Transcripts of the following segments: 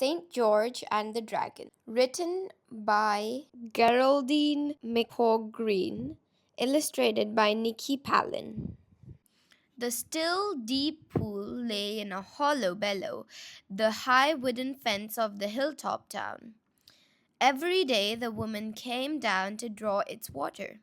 St. George and the Dragon, written by Geraldine McCaughrean, illustrated by Nikki Palin. The still, deep pool lay in a hollow below the high wooden fence of the hilltop town. Every day the woman came down to draw its water.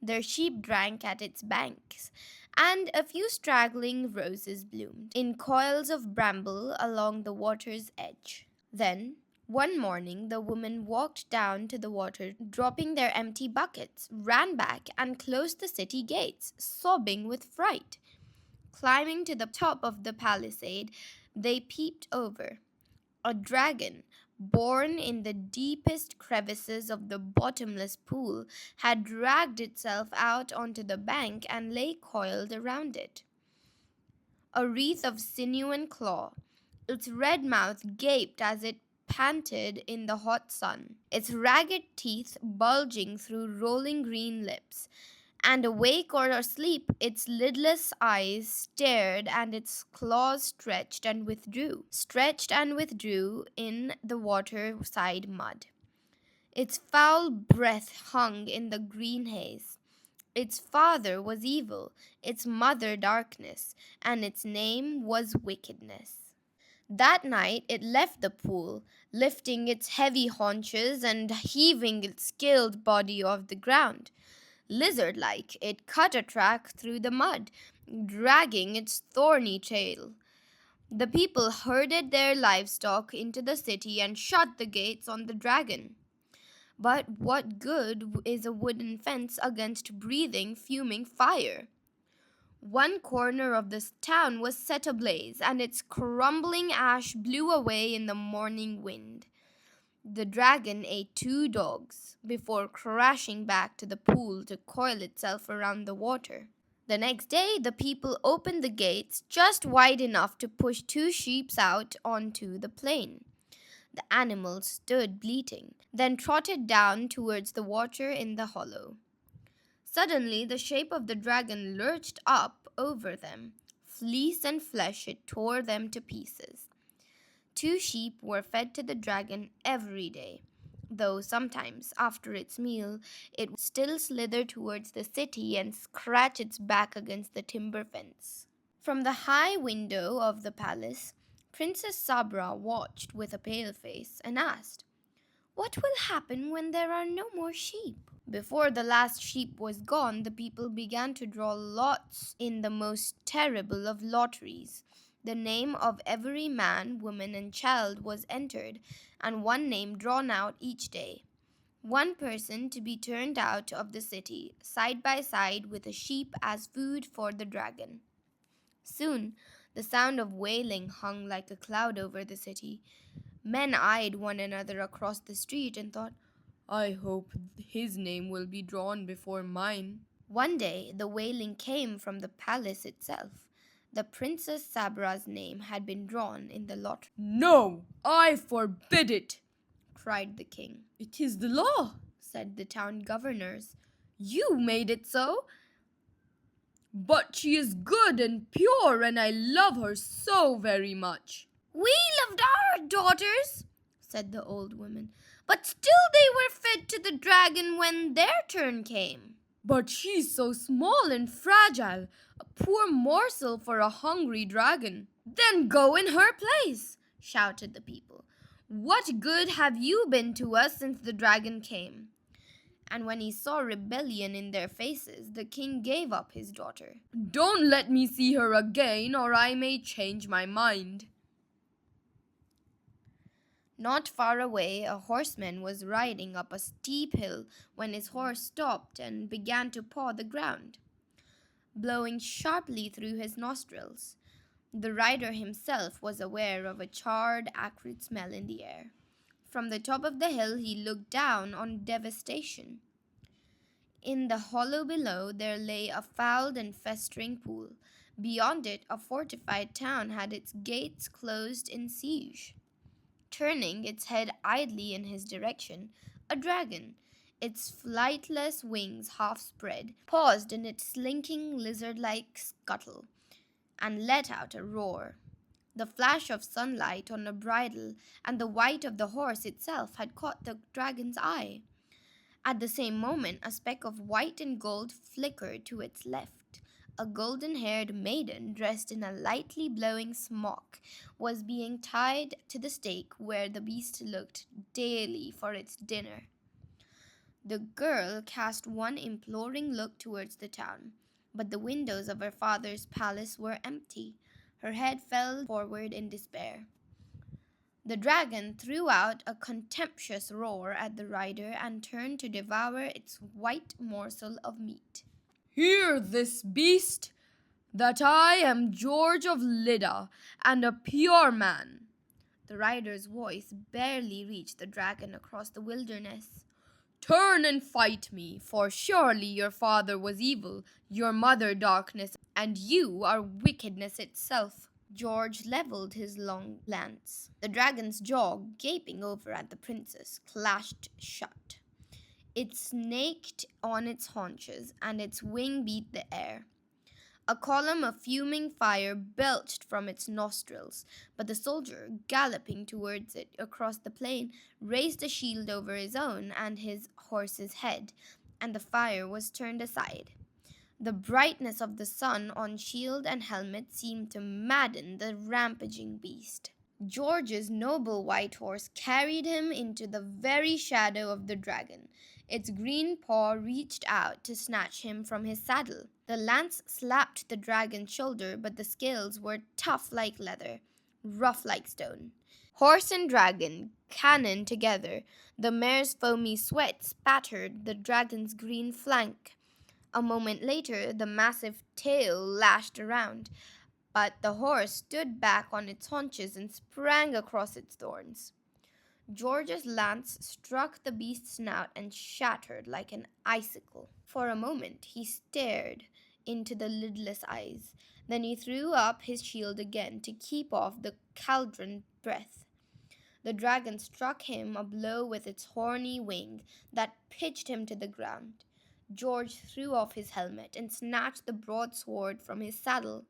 Their sheep drank at its banks, and a few straggling roses bloomed in coils of bramble along the water's edge. Then, one morning, the woman walked down to the water, dropping their empty buckets, ran back, and closed the city gates, sobbing with fright. Climbing to the top of the palisade, they peeped over. A dragon, born in the deepest crevices of the bottomless pool, had dragged itself out onto the bank and lay coiled around it. A wreath of sinew and claw, its red mouth gaped as it panted in the hot sun, its ragged teeth bulging through rolling green lips. And awake or asleep, its lidless eyes stared and its claws stretched and withdrew in the waterside mud. Its foul breath hung in the green haze. Its father was evil, its mother darkness, and its name was wickedness. That night it left the pool, lifting its heavy haunches and heaving its skilled body off the ground. Lizard like, it cut a track through the mud, dragging its thorny tail. The people herded their livestock into the city and shut the gates on the dragon. But what good is a wooden fence against breathing, fuming fire? One corner of this town was set ablaze, and its crumbling ash blew away in the morning wind. The dragon ate 2 dogs before crashing back to the pool to coil itself around the water. The next day, the people opened the gates just wide enough to push 2 sheep out onto the plain. The animals stood bleating, then trotted down towards the water in the hollow. Suddenly, the shape of the dragon lurched up over them. Fleece and flesh, it tore them to pieces. 2 sheep were fed to the dragon every day, though sometimes, after its meal, it would still slither towards the city and scratch its back against the timber fence. From the high window of the palace, Princess Sabra watched with a pale face and asked, "What will happen when there are no more sheep?" Before the last sheep was gone, the people began to draw lots in the most terrible of lotteries. The name of every man, woman, and child was entered, and one name drawn out each day. One person to be turned out of the city, side by side with a sheep as food for the dragon. Soon, the sound of wailing hung like a cloud over the city. Men eyed one another across the street and thought, "I hope his name will be drawn before mine." One day, the wailing came from the palace itself. The Princess Sabra's name had been drawn in the lottery. "No, I forbid it!" cried the king. "It is the law," said the town governors. "You made it so." "But she is good and pure, and I love her so very much." "We loved our daughters," said the old woman, "but still they were fed to the dragon when their turn came." "But she's so small and fragile, a poor morsel for a hungry dragon." "Then go in her place," shouted the people. "What good have you been to us since the dragon came?" And when he saw rebellion in their faces, the king gave up his daughter. "Don't let me see her again, or I may change my mind." Not far away, a horseman was riding up a steep hill when his horse stopped and began to paw the ground, blowing sharply through his nostrils. The rider himself was aware of a charred, acrid smell in the air. From the top of the hill he looked down on devastation. In the hollow below there lay a fouled and festering pool. Beyond it, a fortified town had its gates closed in siege. Turning its head idly in his direction, a dragon, its flightless wings half spread, paused in its slinking lizard-like scuttle and let out a roar. The flash of sunlight on the bridle and the white of the horse itself had caught the dragon's eye. At the same moment, a speck of white and gold flickered to its left. A golden haired maiden, dressed in a lightly blowing smock, was being tied to the stake where the beast looked daily for its dinner. The girl cast one imploring look towards the town, but the windows of her father's palace were empty. Her head fell forward in despair. The dragon threw out a contemptuous roar at the rider and turned to devour its white morsel of meat. Hear this, beast, that I am George of Lydda, and a pure man. The rider's voice barely reached the dragon across the wilderness. Turn and fight me, for surely your father was evil, your mother darkness, and you are wickedness itself. George leveled his long lance. The dragon's jaw, gaping over at the princess, clashed shut. It snaked on its haunches, and its wing beat the air. A column of fuming fire belched from its nostrils, but the soldier, galloping towards it across the plain, raised a shield over his own and his horse's head, and the fire was turned aside. The brightness of the sun on shield and helmet seemed to madden the rampaging beast. George's noble white horse carried him into the very shadow of the dragon. Its green paw reached out to snatch him from his saddle. The lance slapped the dragon's shoulder, but the scales were tough like leather, rough like stone. Horse and dragon cannoned together. The mare's foamy sweat spattered the dragon's green flank. A moment later, the massive tail lashed around, but the horse stood back on its haunches and sprang across its thorns. George's lance struck the beast's snout and shattered like an icicle. For a moment he stared into the lidless eyes. Then he threw up his shield again to keep off the cauldron breath. The dragon struck him a blow with its horny wing that pitched him to the ground. George threw off his helmet and snatched the broadsword from his saddle.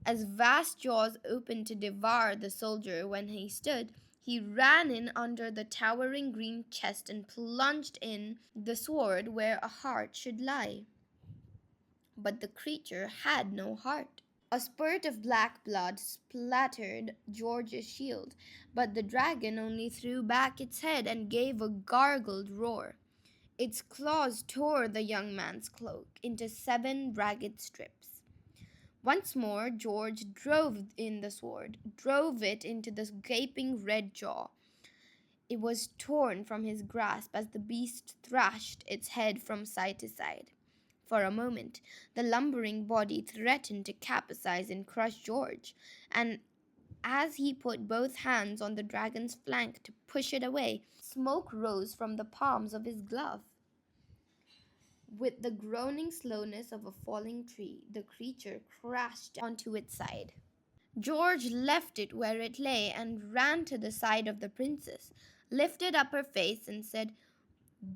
As vast jaws opened to devour the soldier when he stood, he ran in under the towering green chest and plunged in the sword where a heart should lie. But the creature had no heart. A spurt of black blood splattered George's shield, but the dragon only threw back its head and gave a gargled roar. Its claws tore the young man's cloak into 7 ragged strips. Once more, George drove in the sword, drove it into the gaping red jaw. It was torn from his grasp as the beast thrashed its head from side to side. For a moment, the lumbering body threatened to capsize and crush George, and as he put both hands on the dragon's flank to push it away, smoke rose from the palms of his glove. With the groaning slowness of a falling tree, the creature crashed onto its side. George left it where it lay and ran to the side of the princess, lifted up her face, and said,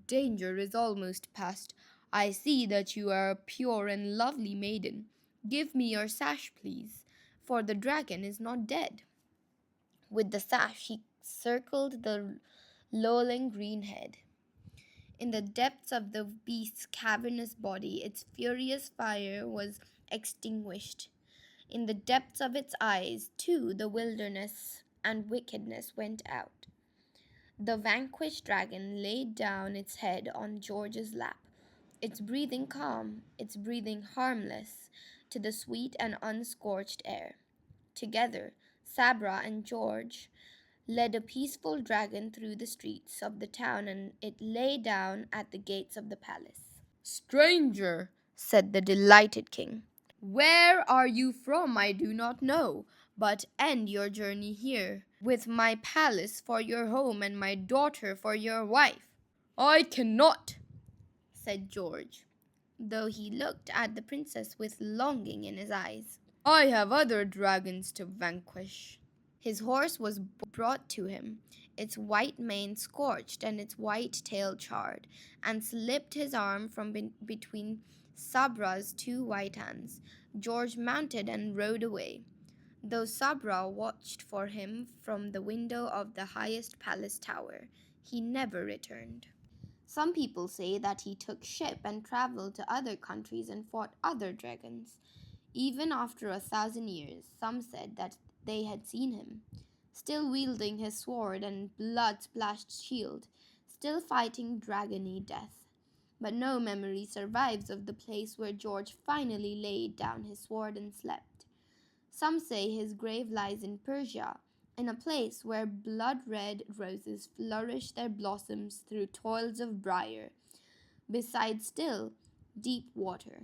Danger is almost past. I see that you are a pure and lovely maiden. Give me your sash, please, for the dragon is not dead. With the sash, he circled the lolling green head. In the depths of the beast's cavernous body, its furious fire was extinguished. In the depths of its eyes, too, the wilderness and wickedness went out. The vanquished dragon laid down its head on George's lap, its breathing calm, its breathing harmless to the sweet and unscorched air. Together, Sabra and George led a peaceful dragon through the streets of the town, and it lay down at the gates of the palace. Stranger, said the delighted king, where are you from? I do not know, but end your journey here, with my palace for your home and my daughter for your wife. I cannot, said George, though he looked at the princess with longing in his eyes. I have other dragons to vanquish. His horse was brought to him, its white mane scorched and its white tail charred, and slipped his arm from between Sabra's 2 white hands. George mounted and rode away. though Sabra watched for him from the window of the highest palace tower. He never returned. Some people say that he took ship and traveled to other countries and fought other dragons. Even after 1,000 years, some said that they had seen him, still wielding his sword and blood splashed shield, still fighting dragony death. But no memory survives of the place where George finally laid down his sword and slept. Some say his grave lies in Persia, in a place where blood red roses flourish their blossoms through toils of briar, beside still, deep water.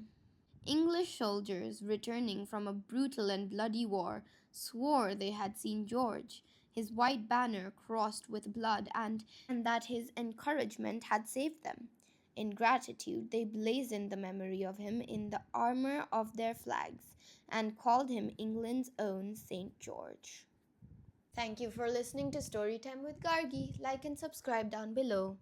English soldiers returning from a brutal and bloody war swore they had seen George, his white banner crossed with blood, and that his encouragement had saved them. In gratitude, they blazoned the memory of him in the armor of their flags and called him England's own St. George. Thank you for listening to Storytime with Gargi. Like and subscribe down below.